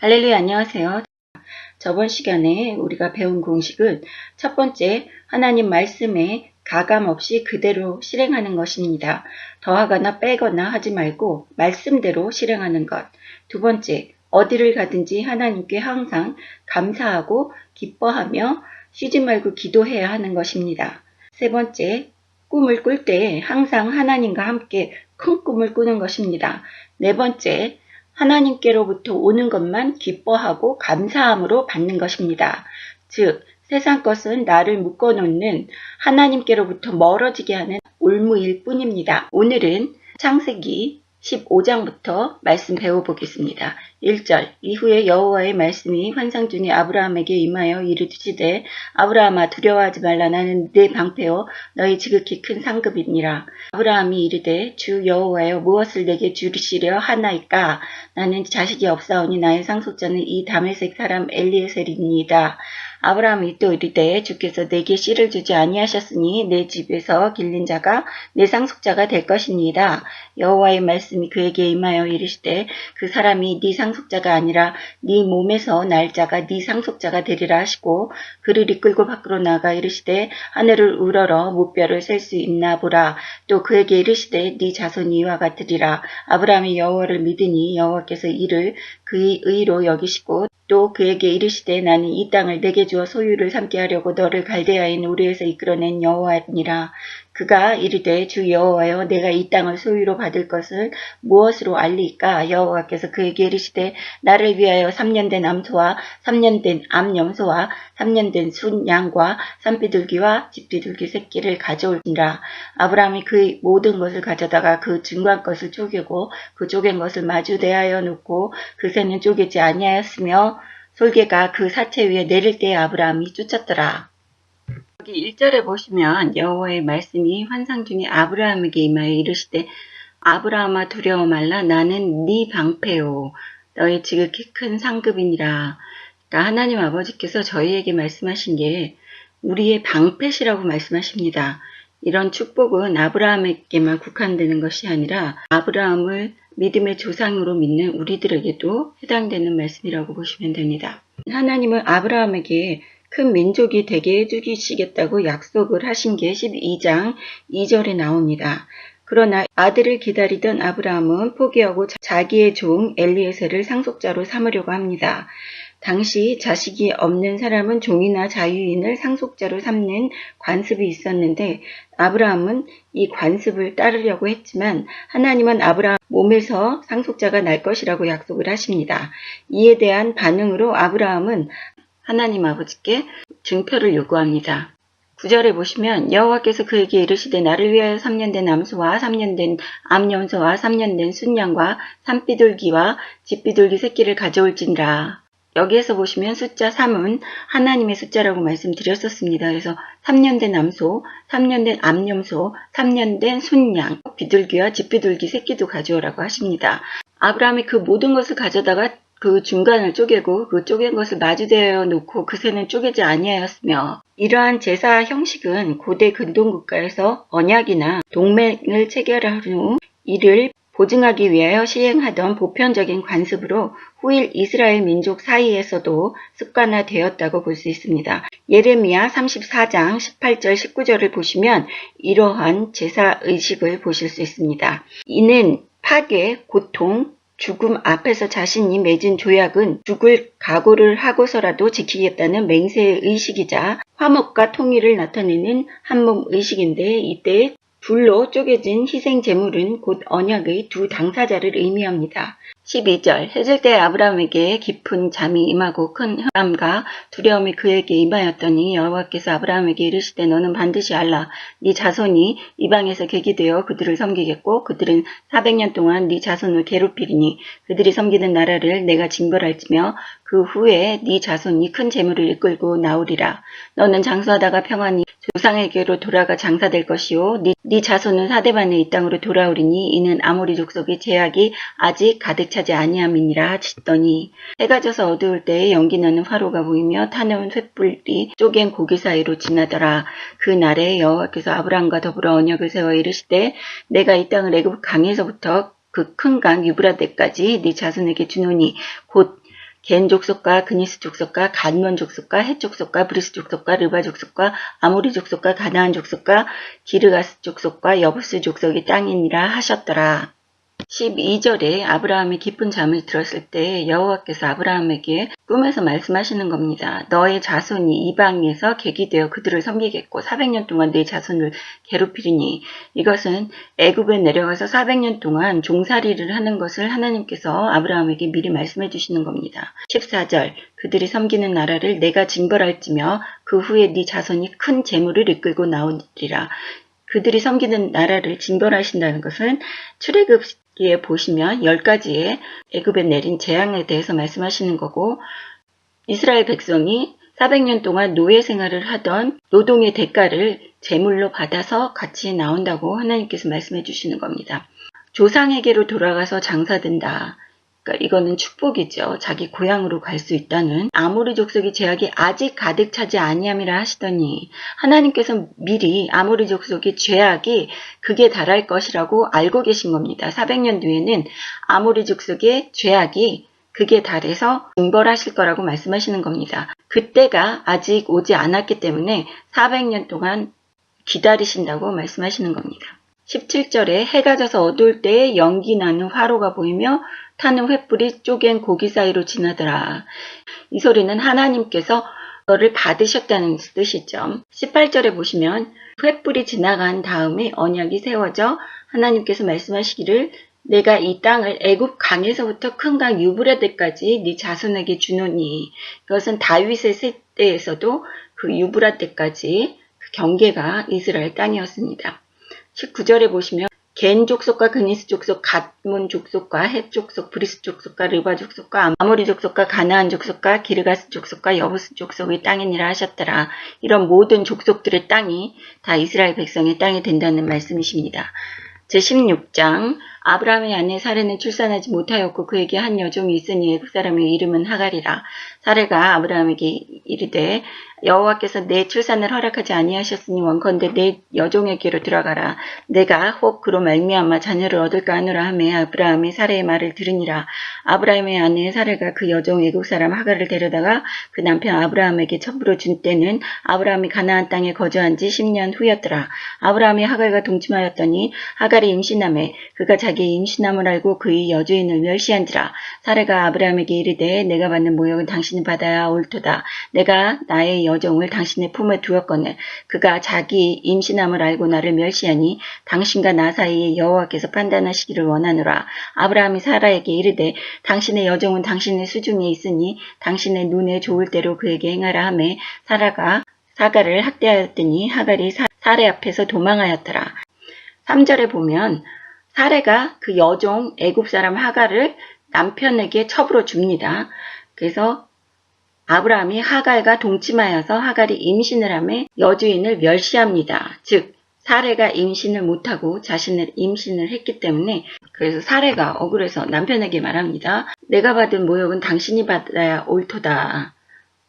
할렐루야, 안녕하세요. 저번 시간에 우리가 배운 공식은 첫 번째, 하나님 말씀에 가감 없이 그대로 실행하는 것입니다. 더하거나 빼거나 하지 말고 말씀대로 실행하는 것. 두 번째, 어디를 가든지 하나님께 항상 감사하고 기뻐하며 쉬지 말고 기도해야 하는 것입니다. 세 번째, 꿈을 꿀 때 항상 하나님과 함께 큰 꿈을 꾸는 것입니다. 네 번째, 하나님께로부터 오는 것만 기뻐하고 감사함으로 받는 것입니다. 즉, 세상 것은 나를 묶어놓는 하나님께로부터 멀어지게 하는 올무일 뿐입니다. 오늘은 창세기 15장부터 말씀 배워보겠습니다. 1절 이후에 여호와의 말씀이 환상 중에 아브라함에게 임하여 이르시되 아브라함아 두려워하지 말라 나는 네 방패요 너희 지극히 큰 상급이니라. 아브라함이 이르되 주 여호와여 무엇을 내게 주시려 하나이까 나는 자식이 없사오니 나의 상속자는 이 다메섹 사람 엘리에셀입니다. 아브라함이 또 이르되 주께서 내게 씨를 주지 아니하셨으니 내 집에서 길른 자가 내 상속자가 될 것이니이다. 여호와의 말씀이 그에게 임하여 이르시되 그 사람이 네 상속자가 아니라 네 몸에서 날 자가 네 상속자가 되리라 하시고 그를 이끌고 밖으로 나가 이르시되 하늘을 우러러 무뼈를 셀 수 있나 보라. 또 그에게 이르시되 네 자손이 이와 같으리라. 아브라함이 여호와를 믿으니 여호와께서 이를 그의 의로 여기시고 또 그에게 이르시되 나는 이 땅을 내게 주어 소유를 삼게 하려고 너를 갈대아인 우르에서 이끌어낸 여호와니라. 그가 이르되 주 여호와여 내가 이 땅을 소유로 받을 것을 무엇으로 알리까? 여호와께서 그에게 이르시되 나를 위하여 3년 된 암소와 3년 된 암염소와 3년 된 순양과 산비둘기와 집비둘기 새끼를 가져올지라. 아브라함이 그의 모든 것을 가져다가 그 중간 것을 쪼개고 그 쪼갠 것을 마주 대하여 놓고 그 새는 쪼개지 아니하였으며 솔개가 그 사체 위에 내릴 때에 아브라함이 쫓았더라. 여기 1절에 보시면 여호와의 말씀이 환상 중에 아브라함에게 임하여 이르시되 아브라함아 두려워 말라 나는 네 방패요 너의 지극히 큰 상급이니라. 그러니까 하나님 아버지께서 저희에게 말씀하신 게 우리의 방패시라고 말씀하십니다. 이런 축복은 아브라함에게만 국한되는 것이 아니라 아브라함을 믿음의 조상으로 믿는 우리들에게도 해당되는 말씀이라고 보시면 됩니다. 하나님은 아브라함에게 큰 민족이 되게 해주시겠다고 약속을 하신 게 12장 2절에 나옵니다. 그러나 아들을 기다리던 아브라함은 포기하고 자기의 종 엘리에셀을 상속자로 삼으려고 합니다. 당시 자식이 없는 사람은 종이나 자유인을 상속자로 삼는 관습이 있었는데 아브라함은 이 관습을 따르려고 했지만 하나님은 아브라함 몸에서 상속자가 날 것이라고 약속을 하십니다. 이에 대한 반응으로 아브라함은 하나님 아버지께 증표를 요구합니다. 9절에 보시면 여호와께서 그에게 이르시되 나를 위하여 3년 된 암소와 3년 된 암염소와 3년 된 순양과 산비둘기와 집비둘기 새끼를 가져올지니라. 여기에서 보시면 숫자 3은 하나님의 숫자라고 말씀드렸었습니다. 그래서 3년 된 암소, 3년 된 암염소, 3년 된 순양, 비둘기와 집비둘기 새끼도 가져오라고 하십니다. 아브라함이 그 모든 것을 가져다가 그 중간을 쪼개고 그 쪼갠 것을 마주대어 놓고 그 새는 쪼개지 아니하였으며 이러한 제사 형식은 고대 근동국가에서 언약이나 동맹을 체결한 후 이를 보증하기 위하여 시행하던 보편적인 관습으로 후일 이스라엘 민족 사이에서도 습관화되었다고 볼 수 있습니다. 예레미야 34장 18절 19절을 보시면 이러한 제사 의식을 보실 수 있습니다. 이는 파괴, 고통, 죽음 앞에서 자신이 맺은 조약은 죽을 각오를 하고서라도 지키겠다는 맹세의 의식이자 화목과 통일을 나타내는 한몸 의식인데 이때 둘로 쪼개진 희생 제물은 곧 언약의 두 당사자를 의미합니다. 12절 해질 때 아브라함에게 깊은 잠이 임하고 큰 흑암과 두려움이 그에게 임하였더니 여호와께서 아브라함에게 이르시되 너는 반드시 알라 네 자손이 이방에서 객이 되어 그들을 섬기겠고 그들은 400년 동안 네 자손을 괴롭히리니 그들이 섬기는 나라를 내가 징벌할지며 그 후에 네 자손이 큰 재물을 이끌고 나오리라. 너는 장수하다가 평안히 조상에게로 돌아가 장사될 것이요 네 자손은 사대반에 이 땅으로 돌아오리니 이는 아모리 족속의 제약이 아직 가득 차지 아니함이니라 하시더니 해가 져서 어두울 때에 연기 나는 화로가 보이며 타내온 횃불이 쪼갠 고기 사이로 지나더라. 그 날에 여호와께서 아브라함과 더불어 언약을 세워 이르시되 내가 이 땅을 애굽 강에서부터 그 큰 강 유브라데까지 네 자손에게 주노니 곧 겐 족속과 그니스 족속과 간몬 족속과 헷 족속과 브리스 족속과 르바 족속과 아모리 족속과 가나안 족속과 기르가스 족속과 여부스 족속이 땅이니라 하셨더라. 12절에 아브라함이 깊은 잠을 들었을 때 여호와께서 아브라함에게 꿈에서 말씀하시는 겁니다. 너의 자손이 이방에서 객이 되어 그들을 섬기겠고 400년 동안 내 자손을 괴롭히리니 이것은 애굽에 내려가서 400년 동안 종살이를 하는 것을 하나님께서 아브라함에게 미리 말씀해 주시는 겁니다. 14절 그들이 섬기는 나라를 내가 징벌할지며 그 후에 네 자손이 큰 재물을 이끌고 나오리라. 그들이 섬기는 나라를 징벌하신다는 것은 출애굽기에 보시면 10가지의 애굽에 내린 재앙에 대해서 말씀하시는 거고 이스라엘 백성이 400년 동안 노예 생활을 하던 노동의 대가를 제물로 받아서 같이 나온다고 하나님께서 말씀해 주시는 겁니다. 조상에게로 돌아가서 장사된다. 그러니까 이거는 축복이죠. 자기 고향으로 갈 수 있다는. 아모리 족속의 죄악이 아직 가득 차지 아니함이라 하시더니 하나님께서 미리 아모리 족속의 죄악이 극에 달할 것이라고 알고 계신 겁니다. 400년 뒤에는 아모리 족속의 죄악이 극에 달해서 징벌하실 거라고 말씀하시는 겁니다. 그때가 아직 오지 않았기 때문에 400년 동안 기다리신다고 말씀하시는 겁니다. 17절에 해가 져서 어두울 때에 연기 나는 화로가 보이며 타는 횃불이 쪼갠 고기 사이로 지나더라. 이 소리는 하나님께서 너를 받으셨다는 뜻이죠. 18절에 보시면 횃불이 지나간 다음에 언약이 세워져 하나님께서 말씀하시기를 내가 이 땅을 애굽 강에서부터 큰 강 유브라데까지 네 자손에게 주노니 그것은 다윗의 세대에서도 그 유브라데까지 그 경계가 이스라엘 땅이었습니다. 19절에 보시면 겐 족속과 그니스 족속, 갓몬 족속과 헷 족속, 브리스 족속과 르바 족속과 아모리 족속과 가나안 족속과 기르가스 족속과 여부스 족속의 땅이니라 하셨더라. 이런 모든 족속들의 땅이 다 이스라엘 백성의 땅이 된다는 말씀이십니다. 제16장 아브라함의 아내 사레는 출산하지 못하였고 그에게 한 여종이 있으니 애굽 사람의 이름은 하갈이라. 사레가 아브라함에게 이르되 여호와께서 내 출산을 허락하지 아니하셨으니 원컨대 내 여종에게로 들어가라. 내가 혹 그로 말미암아 자녀를 얻을까 하노라 하매 아브라함이 사레의 말을 들으니라. 아브라함의 아내 사레가 그 여종 애굽 사람 하갈을 데려다가 그 남편 아브라함에게 첩으로 준 때는 아브라함이 가나안 땅에 거주한 지 10년 후였더라. 아브라함이 하갈과 동침하였더니 하갈이 임신하매 그가 자기의 임신함을 알고 그의 여주인을 멸시한지라. 사레가 아브라함에게 이르되 내가 받는 모욕은 당신이 받아야 옳도다. 내가 나의 여종을 당신의 품에 두었거늘 그가 자기 임신함을 알고 나를 멸시하니 당신과 나 사이에 여호와께서 판단하시기를 원하노라. 아브라함이 사라에게 이르되 당신의 여종은 당신의 수중에 있으니 당신의 눈에 좋을 대로 그에게 행하라 하매 사라가 하갈을 학대하였더니 하갈이 사레 앞에서 도망하였더라. 3절에 보면 사레가 그 여종 애굽 사람 하갈을 남편에게 첩으로 줍니다. 그래서 아브라함이 하갈과 동침하여서 하갈이 임신을 하며 여주인을 멸시합니다. 즉 사레가 임신을 못하고 자신을 임신을 했기 때문에 그래서 사레가 억울해서 남편에게 말합니다. 내가 받은 모욕은 당신이 받아야 옳도다.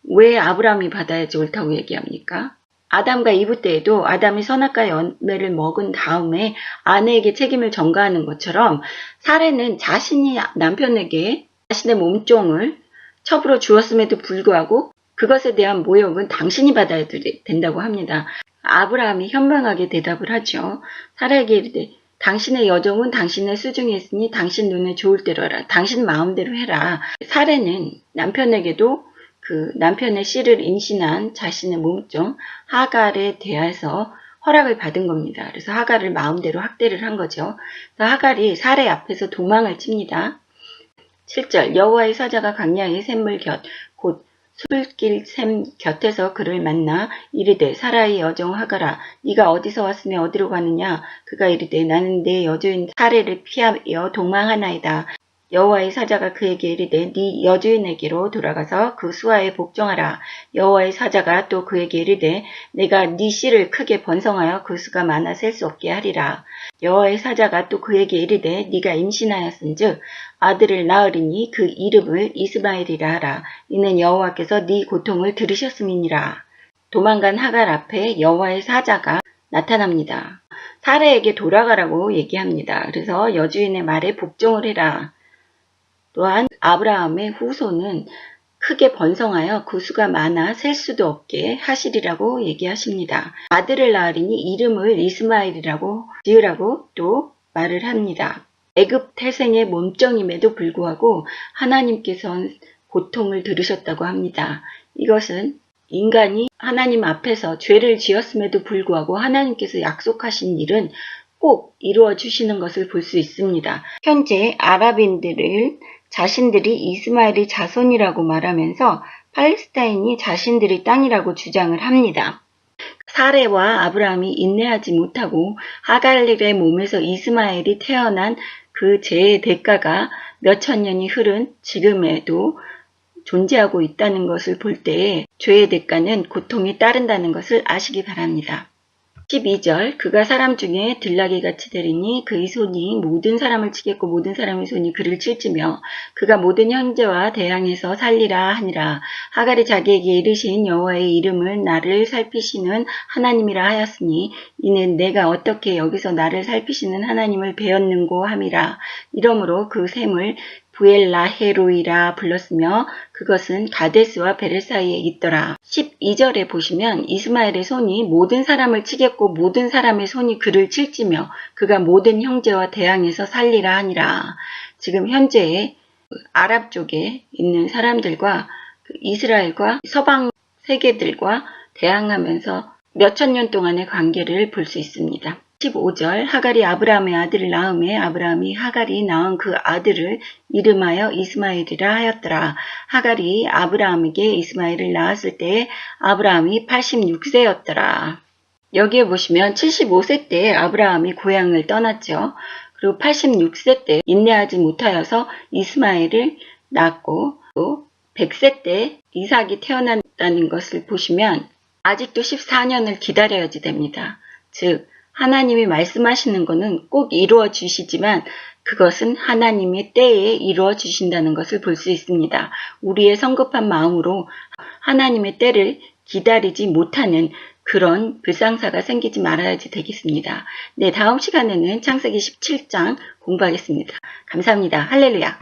왜 아브라함이 받아야지 옳다고 얘기합니까? 아담과 이브 때에도 아담이 선악과의 열매를 먹은 다음에 아내에게 책임을 전가하는 것처럼 사레는 자신이 남편에게 자신의 몸종을 첩으로 주었음에도 불구하고 그것에 대한 모욕은 당신이 받아야 된다고 합니다. 아브라함이 현명하게 대답을 하죠. 사라에게 이르되 당신의 여종은 당신의 수중에 있으니 당신 눈에 좋을 대로 하라. 당신 마음대로 해라. 사레는 남편에게도 그 남편의 씨를 임신한 자신의 몸종 하갈에 대해서 허락을 받은 겁니다. 그래서 하갈을 마음대로 학대를 한 거죠. 그래서 하갈이 사레 앞에서 도망을 칩니다. 7절 여호와의 사자가 광야의 샘물 곁 곧 술길 샘 곁에서 그를 만나 이르되 사라의 여종 하갈아 네가 어디서 왔으며 어디로 가느냐. 그가 이르되 나는 내 여주인 사레를 피하여 도망하나이다. 여호와의 사자가 그에게 이르되 네 여주인에게로 돌아가서 그 수하에 복종하라. 여호와의 사자가 또 그에게 이르되 내가 네 씨를 크게 번성하여 그 수가 많아 셀 수 없게 하리라. 여호와의 사자가 또 그에게 이르되 네가 임신하였은즉 아들을 낳으리니 그 이름을 이스마엘이라 하라. 이는 여호와께서 네 고통을 들으셨음이니라. 도망간 하갈 앞에 여호와의 사자가 나타납니다. 사레에게 돌아가라고 얘기합니다. 그래서 여주인의 말에 복종을 해라. 또한 아브라함의 후손은 크게 번성하여 그 수가 많아 셀 수도 없게 하시리라고 얘기하십니다. 아들을 낳으리니 이름을 이스마엘이라고 지으라고 또 말을 합니다. 애굽 태생의 몸종임에도 불구하고 하나님께서는 고통을 들으셨다고 합니다. 이것은 인간이 하나님 앞에서 죄를 지었음에도 불구하고 하나님께서 약속하신 일은 꼭 이루어 주시는 것을 볼 수 있습니다. 현재 아랍인들을 자신들이 이스마엘의 자손이라고 말하면서 팔레스타인이 자신들의 땅이라고 주장을 합니다. 사레와 아브라함이 인내하지 못하고 하갈의 몸에서 이스마엘이 태어난 그 죄의 대가가 몇천 년이 흐른 지금에도 존재하고 있다는 것을 볼 때에 죄의 대가는 고통이 따른다는 것을 아시기 바랍니다. 12절 그가 사람 중에 들나귀같이 되리니 그의 손이 모든 사람을 치겠고 모든 사람의 손이 그를 칠지며 그가 모든 형제와 대항해서 살리라 하니라. 하갈이 자기에게 이르신 여호와의 이름을 나를 살피시는 하나님이라 하였으니 이는 내가 어떻게 여기서 나를 살피시는 하나님을 배웠는고 함이라. 이러므로 그 샘을 부엘라헤로이라 불렀으며 그것은 가데스와 베레 사이에 있더라. 12절에 보시면 이스마엘의 손이 모든 사람을 치겠고 모든 사람의 손이 그를 칠지며 그가 모든 형제와 대항해서 살리라 하니라. 지금 현재 아랍 쪽에 있는 사람들과 이스라엘과 서방 세계들과 대항하면서 몇천 년 동안의 관계를 볼 수 있습니다. 15절 하갈이 아브라함의 아들을 낳음에 아브라함이 하갈이 낳은 그 아들을 이름하여 이스마엘이라 하였더라. 하갈이 아브라함에게 이스마엘을 낳았을 때 아브라함이 86세였더라. 여기에 보시면 75세 때 아브라함이 고향을 떠났죠. 그리고 86세 때 인내하지 못하여서 이스마엘을 낳았고 또 100세 때 이삭이 태어난다는 것을 보시면 아직도 14년을 기다려야지 됩니다. 즉 하나님이 말씀하시는 것은 꼭 이루어 주시지만 그것은 하나님의 때에 이루어 주신다는 것을 볼 수 있습니다. 우리의 성급한 마음으로 하나님의 때를 기다리지 못하는 그런 불상사가 생기지 말아야지 되겠습니다. 네, 다음 시간에는 창세기 17장 공부하겠습니다. 감사합니다. 할렐루야.